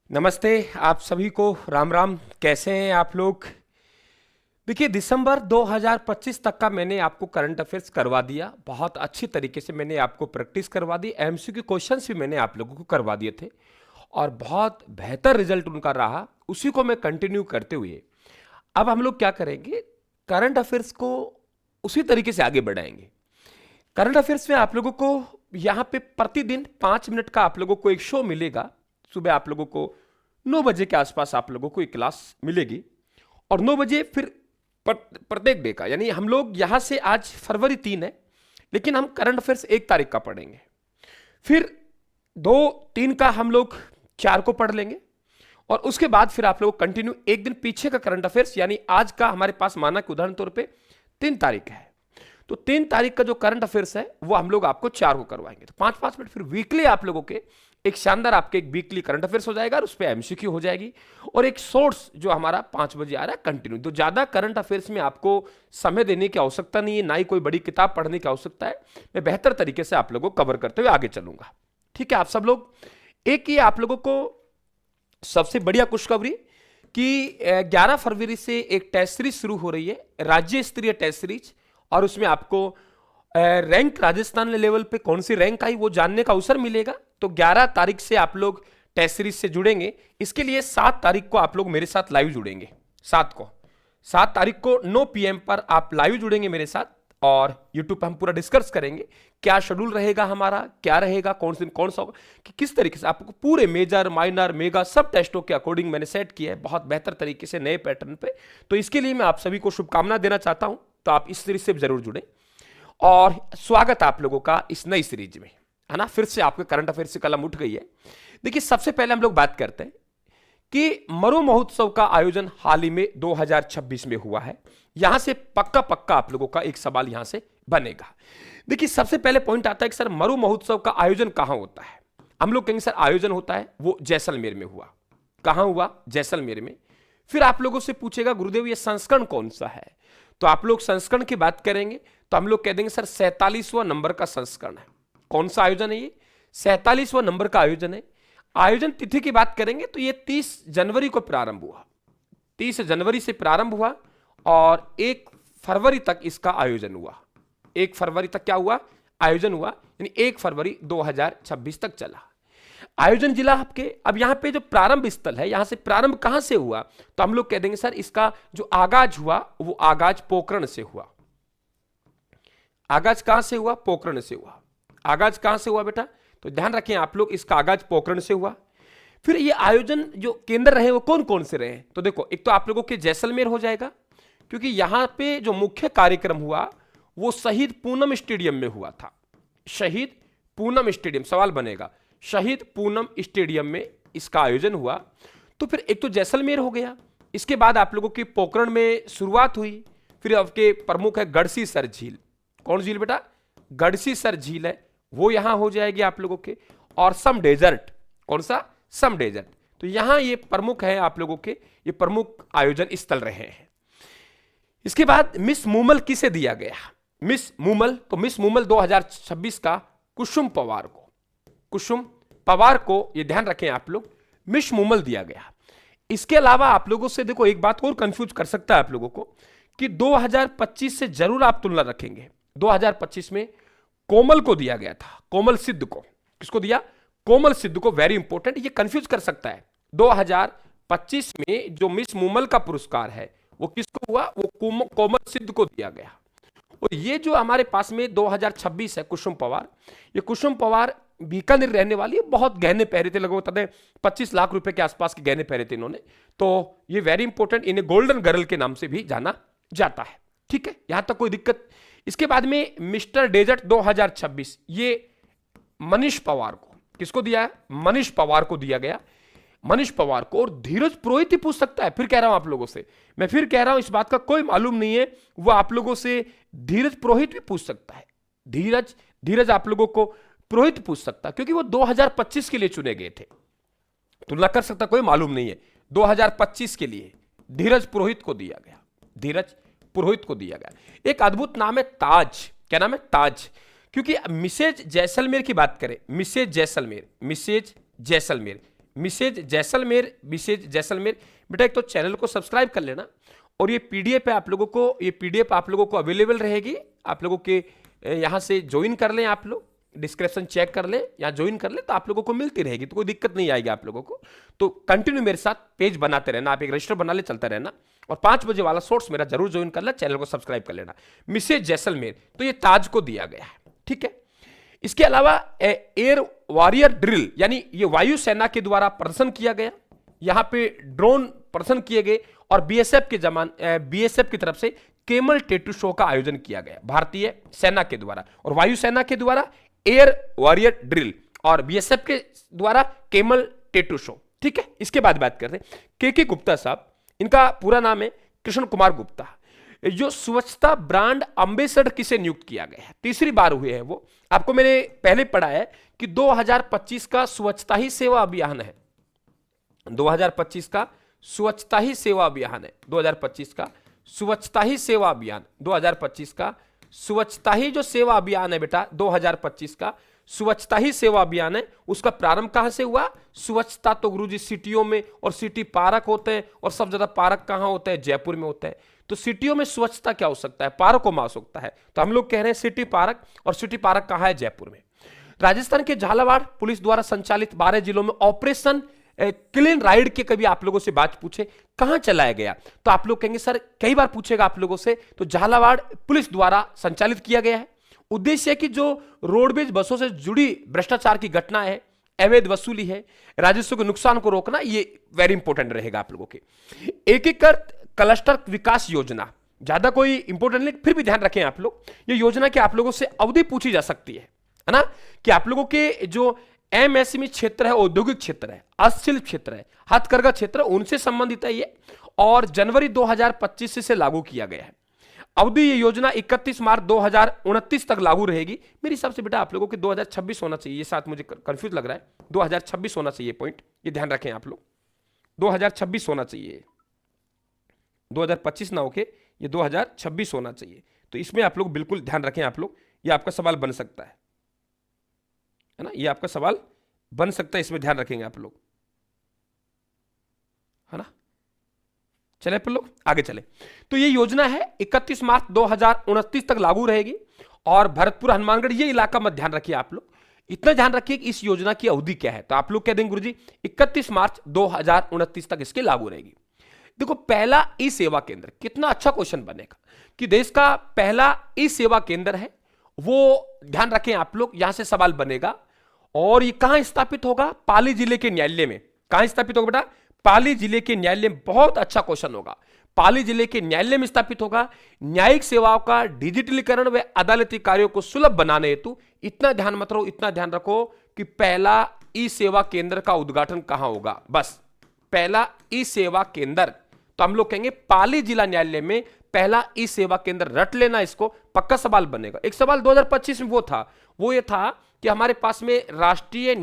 नमस्ते आप सभी को। राम राम। कैसे हैं आप लोग? देखिए, दिसंबर 2025 तक का मैंने आपको करंट अफेयर्स करवा दिया। बहुत अच्छी तरीके से मैंने आपको प्रैक्टिस करवा दी। एमसीक्यू क्वेश्चंस भी मैंने आप लोगों को करवा दिए थे और बहुत बेहतर रिजल्ट उनका रहा। उसी को मैं कंटिन्यू करते हुए अब हम लोग क्या करेंगे, करंट अफेयर्स को उसी तरीके से आगे बढ़ाएंगे। करंट अफेयर्स में आप लोगों को यहाँ पे प्रतिदिन 5 मिनट का आप लोगों को एक शो मिलेगा। सुबह आप लोगों को 9 बजे के आसपास आप लोगों को एक क्लास मिलेगी और 9 बजे फिर प्रत्येक डे का, यानी हम लोग यहां से आज फरवरी 3 है, लेकिन हम करंट अफेयर्स 1 तारीख का पढ़ेंगे। फिर 2, 3 का हम लोग 4 को पढ़ लेंगे और उसके बाद फिर आप लोग कंटिन्यू एक दिन पीछे का करंट अफेयर्स, यानी आज का हमारे पास माना कि उदाहरण तौर पे 3 तारीख है, तो 3 तारीख का जो करंट अफेयर्स है वो हम लोग आपको 4 को करवाएंगे। तो 5-5 मिनट फिर वीकली आप लोगों के एक शानदार आपके एक वीकली करंट अफेयर्स हो जाएगा और उस पर एमसीक्यू हो जाएगी और एक सोर्स जो हमारा 5 बजे आ रहा है कंटिन्यू। तो ज्यादा करंट अफेयर्स में आपको समय देने की आवश्यकता नहीं है, ना ही कोई बड़ी किताब पढ़ने की आवश्यकता है। मैं बेहतर तरीके से आप लोगों को कवर करते हुए आगे चलूंगा। ठीक है आप सब लोग। एक ही आप लोगों को सबसे बढ़िया खुशखबरी कि 11 फरवरी से एक टेस्ट सीरीज शुरू हो रही है, राज्य स्तरीय टेस्ट सीरीज, और उसमें आपको रैंक राजस्थान लेवल पे कौन सी रैंक आई वो जानने का अवसर मिलेगा। तो 11 तारीख से आप लोग टेस्ट सीरीज से जुड़ेंगे। इसके लिए 7 तारीख को आप लोग मेरे साथ लाइव जुड़ेंगे। 7 तारीख को 9 PM पर आप लाइव जुड़ेंगे मेरे साथ और यूट्यूब पर हम पूरा डिस्कस करेंगे क्या शेड्यूल रहेगा हमारा, क्या रहेगा, कौन से दिन कौन सा होगा, कि किस तरीके से आपको पूरे मेजर माइनर मेगा सब टेस्टों के अकॉर्डिंग मैंने सेट किया है बहुत बेहतर तरीके से नए पैटर्न पे। तो इसके लिए मैं आप सभी को शुभकामना देना चाहता हूं। तो आप इस सीरीज से जरूर जुड़े और स्वागत आप लोगों का इस नई सीरीज में, है ना। फिर से आपके करंट अफेयर्स से कलम उठ गई है। देखिए, सबसे पहले हम लोग बात करते हैं कि मरु महोत्सव का आयोजन हाल ही में 2026 में हुआ है। यहां से पक्का पक्का आप लोगों का एक सवाल यहां से बनेगा। देखिए, सबसे पहले पॉइंट आता है कि सर मरु महोत्सव का आयोजन कहां होता है। हम लोग कहेंगे सर आयोजन होता है वो जैसलमेर में हुआ। कहां हुआ? जैसलमेर में। फिर आप लोगों से पूछेगा गुरुदेव ये संस्करण कौन सा है, तो आप लोग संस्करण की बात करेंगे तो हम लोग कह देंगे सर 47वां नंबर का संस्करण है। कौन सा आयोजन है ये? 47वां नंबर का आयोजन है। आयोजन तिथि की बात करेंगे तो ये 30 जनवरी को प्रारंभ हुआ। 30 जनवरी से प्रारंभ हुआ और 1 फरवरी तक इसका आयोजन हुआ। 1 फरवरी तक क्या हुआ? आयोजन हुआ, यानी 1 फरवरी 2026 तक चला। आयोजन जिला आपके, अब यहां पे जो प्रारंभ स्थल है, यहां से प्रारंभ कहां से हुआ, तो हम लोग कह देंगे सर इसका जो आगाज हुआ वो आगाज पोखरण से हुआ। आगाज कहां से हुआ? पोखरण से हुआ। आगाज कहां से हुआ बेटा? तो ध्यान रखें आप लोग, इसका आगाज पोखरण से हुआ। फिर ये आयोजन जो केंद्र रहे वो कौन कौन से रहे? तो देखो, एक तो आप लोगों के जैसलमेर हो जाएगा, क्योंकि यहां पे जो मुख्य कार्यक्रम हुआ वो शहीद पूनम स्टेडियम में हुआ था। शहीद पूनम स्टेडियम, सवाल बनेगा, शहीद पूनम स्टेडियम में इसका आयोजन हुआ। तो फिर एक तो जैसलमेर हो गया। इसके बाद आप लोगों की पोखरण में शुरुआत हुई। फिर आपके प्रमुख है गढ़सीसर झील। कौन झील बेटा? गढ़सीसर झील है, वो यहां हो जाएगी आप लोगों के। और सम डेजर्ट, कौन सा? सम डेजर्ट। तो यहां ये प्रमुख है आप लोगों के, ये प्रमुख आयोजन स्थल रहे हैं। इसके बाद मिस मूमल किसे दिया गया? मिस मूमल, तो मिस मूमल 2026 का कुसुम पवार को, कुसुम पवार को, ये ध्यान रखें आप लोग, मिस मूमल दिया गया। इसके अलावा आप लोगों से देखो एक बात और कंफ्यूज कर सकता है आप लोगों को कि 2025 से जरूर आप तुलना रखेंगे। 2025 में कोमल को दिया गया था, कोमल सिद्ध को। किसको दिया? कोमल सिद्ध को। वेरी इंपॉर्टेंट, ये कंफ्यूज कर सकता है। 2025 में जो मिस मूमल का पुरस्कार है वो किसको हुआ? वो कोमल सिद्ध को दिया गया। और ये जो हमारे पास में 2026 है कुसुम पवार, ये कुसुम पवार बीकानेर रहने वाली है। बहुत गहने पहरे थे, लगभग 25 लाख रुपए के आसपास के गहने पहरे थे इन्होंने। तो ये वेरी इंपॉर्टेंट, इन्हें गोल्डन गर्ल के नाम से भी जाना जाता है। ठीक है, यहां तक कोई दिक्कत? इसके बाद में मिस्टर डेजर्ट 2026, ये मनीष पवार को, किसको दिया है? मनीष पवार को दिया गया। मनीष पवार को। और धीरज पुरोहित ही पूछ सकता है। फिर कह रहा हूं आप लोगों से, मैं फिर कह रहा हूं, इस बात का कोई मालूम नहीं है, वो आप लोगों से धीरज पुरोहित भी पूछ सकता है। धीरज आप लोगों को पुरोहित पूछ सकता है, क्योंकि वो 2025 के लिए चुने गए थे। तुलना कर सकता, कोई मालूम नहीं है। 2025 के लिए धीरज पुरोहित को दिया गया। धीरज पुरोहित को दिया गया। एक अद्भुत नाम है ताज। क्या नाम है? ताज। क्योंकि मिसेज जैसलमेर की बात करें, Mrs Jaisalmer, Mrs Jaisalmer, Mrs Jaisalmer बेटा, एक तो चैनल को सब्सक्राइब कर लेना, और ये पीडीएफ है आप लोगों को, ये पीडीएफ आप लोगों को अवेलेबल रहेगी, आप लोगों के यहाँ से ज्वाइन कर लें, आप लोग डिस्क्रिप्शन चेक कर लें या ज्वाइन कर लें, तो आप लोगों को मिलती रहेगी, तो कोई दिक्कत नहीं आएगी आप लोगों को। तो कंटिन्यू मेरे साथ पेज बनाते रहना, आप एक रजिस्टर बना ले, चलता रहना, और 5 बजे वाला शॉर्ट्स मेरा जरूर ज्वाइन कर लेना, चैनल को सब्सक्राइब कर लेना। मिसेज जैसलमेर, तो ये ताज को दिया गया है, ठीक है। इसके अलावा एयर वॉरियर ड्रिल, यानी ये वायुसेना के द्वारा प्रदर्शन किया गया, यहां पे ड्रोन प्रदर्शन किए गए, और बीएसएफ की तरफ से केमल टेटू शो का आयोजन किया गया भारतीय सेना के द्वारा, और वायुसेना के द्वारा एयर वॉरियर ड्रिल, और बीएसएफ के द्वारा केमल टेटू शो, ठीक है। इसके बाद बात करते हैं के गुप्ता साहब, इनका पूरा नाम है कृष्ण कुमार गुप्ता, जो स्वच्छता ब्रांड एम्बेसडर किसे नियुक्त किया गया है, तीसरी बार हुए हैं वो। आपको मैंने पहले पढ़ा है कि 2025 का स्वच्छता ही सेवा अभियान है, 2025 का स्वच्छता ही सेवा अभियान है, 2025 का स्वच्छता ही सेवा अभियान, 2025 का स्वच्छता ही जो सेवा अभियान है बेटा, 2025 का स्वच्छता ही सेवा अभियान है। उसका प्रारंभ कहां से हुआ? स्वच्छता तो गुरुजी सिटियों में और सिटी पार्क होते हैं, और सब ज्यादा पार्क कहां होता है? जयपुर में होता है। तो सिटियों में स्वच्छता क्या हो सकता है? पार्कों में हो सकता है। तो हम लोग कह रहे हैं सिटी पार्क, और सिटी पार्क कहां है? जयपुर में। राजस्थान के झालावाड़ पुलिस द्वारा संचालित 12 जिलों में ऑपरेशन क्लीन राइड के कभी आप लोगों से बात पूछे कहां चलाया गया, तो आप लोग कहेंगे सर कई बार पूछेगा आप लोगों से, तो झालावाड़ पुलिस द्वारा संचालित किया गया है। उद्देश्य है कि जो रोडवेज बसों से जुड़ी भ्रष्टाचार की घटना है, अवैध वसूली है, राजस्व के नुकसान को रोकना, ये वेरी इंपॉर्टेंट रहेगा आप लोगों के। एकीकृत क्लस्टर विकास योजना, ज्यादा कोई इंपॉर्टेंट नहीं, फिर भी ध्यान रखें आप लोग, ये योजना की आप लोगों से अवधि पूछी जा सकती है ना, कि आप लोगों के जो एमएसएमई क्षेत्र है, औद्योगिक क्षेत्र है, हस्तशिल्प क्षेत्र है, हथकरघा क्षेत्र है, उनसे संबंधित है ये, और जनवरी 2025 से लागू किया गया है। अवधि ये योजना 31 मार्च 2029 तक लागू रहेगी। मेरे हिसाब से बेटा आप लोगों के 2026 होना चाहिए, ये साथ मुझे कंफ्यूज लग रहा है, 2026 होना चाहिए पॉइंट, ये ध्यान रखें आप लोग, 2026 होना चाहिए, 2025 ना होके ये 2026 होना चाहिए। तो इसमें आप लोग बिल्कुल ध्यान रखें आप लोग, ये आपका सवाल बन सकता है ना, ये आपका सवाल बन सकता है, इसमें ध्यान रखेंगे आप लोग, है ना। चले अपन लोग आगे चले। तो ये योजना है 31 मार्च 2029 तक लागू रहेगी, और भरतपुर हनुमानगढ़ ये इलाका मत ध्यान रखिए आप लोग, इतना ध्यान रखिए कि इस योजना की अवधि क्या है। तो आप लोग कह देंगे गुरुजी 31 मार्च 2029 तक इसकी लागू रहेगी। देखो पहला ई सेवा केंद्र, कितना अच्छा क्वेश्चन बनेगा कि देश का पहला ई सेवा केंद्र है, वो ध्यान रखें आप लोग, यहां से सवाल बनेगा। और ये कहां स्थापित होगा? पाली जिले के न्यायालय में। कहां स्थापित होगा बेटा? पाली जिले के न्यायालय में। बहुत अच्छा क्वेश्चन होगा, पाली जिले के न्यायालय में स्थापित होगा। न्यायिक सेवाओं का डिजिटलीकरण व अदालती कार्यों को सुलभ बनाने हेतु, इतना ध्यान मत रखो, इतना ध्यान रखो कि पहला ई सेवा केंद्र का उद्घाटन कहां होगा, बस पहला ई सेवा केंद्र। तो हम लोग कहेंगे पाली जिला न्यायालय में पहला ई सेवा केंद्र, रट लेना इसको, पक्का सवाल बनेगा। एक सवाल 2025 में वो था, वो ये था कि हमारे पास में राष्ट्रीय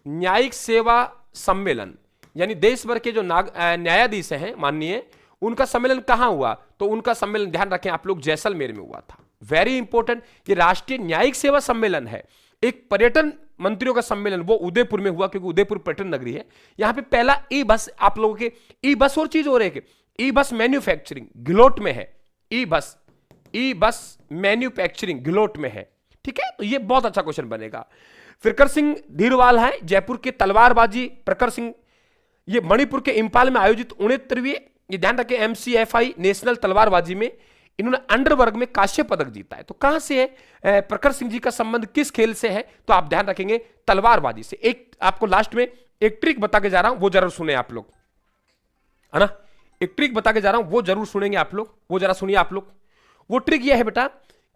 न्यायिक सेवा सम्मेलन, यानी देश भर के जो न्यायाधीश हैं माननीय, उनका सम्मेलन कहां हुआ? तो उनका सम्मेलन ध्यान रखें आप लोग जैसलमेर में हुआ था। वेरी इंपॉर्टेंट, ये राष्ट्रीय न्यायिक सेवा सम्मेलन है। एक पर्यटन मंत्रियों का सम्मेलन वो उदयपुर में हुआ, क्योंकि उदयपुर पर्यटन नगरी है। यहां पे पहला ई बस आप लोगों के, ई बस और चीज हो रही है, ई बस मैन्युफैक्चरिंग गिलोट में है, ई बस मैन्युफैक्चरिंग गिलोट में है, ठीक है। तो ये बहुत अच्छा क्वेश्चन बनेगा। प्रखर सिंह धीरवाल है जयपुर के तलवारबाजी, प्रखर सिंह ये मणिपुर के इंफाल में आयोजित 69वीं, ये ध्यान रखें, एमसीएफआई नेशनल तलवारबाजी में इन्होंने अंडर वर्ग में कांस्य पदक जीता है। तो कहां से है प्रखर सिंह जी का संबंध, किस खेल से है? तो आप ध्यान रखेंगे तलवारबाजी से। एक आपको लास्ट में एक ट्रिक बता के जा रहा हूं, वो जरूर सुने आप लोग, है ना। एक ट्रिक बता के जा रहा हूं, वो जरूर सुनेंगे आप लोग, वो जरा सुनिए आप लोग। वो ट्रिक यह है बेटा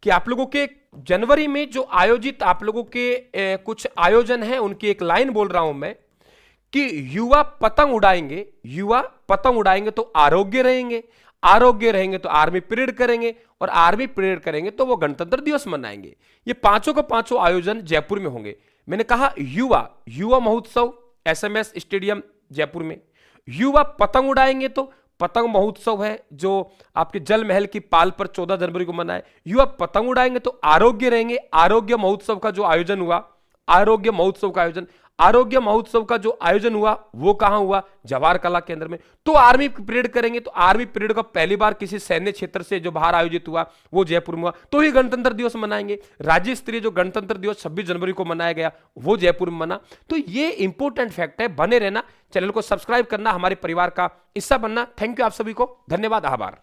कि आप लोगों के जनवरी में जो आयोजित आप लोगों के कुछ आयोजन है, उनकी एक लाइन बोल रहा हूं मैं कि युवा पतंग उड़ाएंगे तो आरोग्य रहेंगे तो आर्मी परेड करेंगे, और आर्मी परेड करेंगे तो वो गणतंत्र दिवस मनाएंगे। ये पांचों का पांचों आयोजन जयपुर में होंगे। मैंने कहा युवा महोत्सव एसएमएस स्टेडियम जयपुर में, युवा पतंग उड़ाएंगे तो पतंग महोत्सव है जो आपके जल महल की पाल पर 14 जनवरी को मनाए। युवा पतंग उड़ाएंगे तो आरोग्य रहेंगे, आरोग्य महोत्सव का जो आयोजन हुआ आरोग्य महोत्सव का आयोजन। आरोग्य महोत्सव का जो आयोजन हुआ वो कहां हुआ? जवाहर कला केंद्र में। तो आर्मी परेड करेंगे, तो आर्मी परेड का पहली बार किसी सैन्य क्षेत्र से जो बाहर आयोजित हुआ वो जयपुर में हुआ, तो ही गणतंत्र दिवस मनाएंगे। राज्य स्तरीय जो गणतंत्र दिवस 26 जनवरी को मनाया गया वो जयपुर में मना। तो ये इंपॉर्टेंट फैक्ट है, बने रहना, चैनल को सब्सक्राइब करना, हमारे परिवार का हिस्सा बनना। थैंक यू आप सभी को, धन्यवाद, आभार।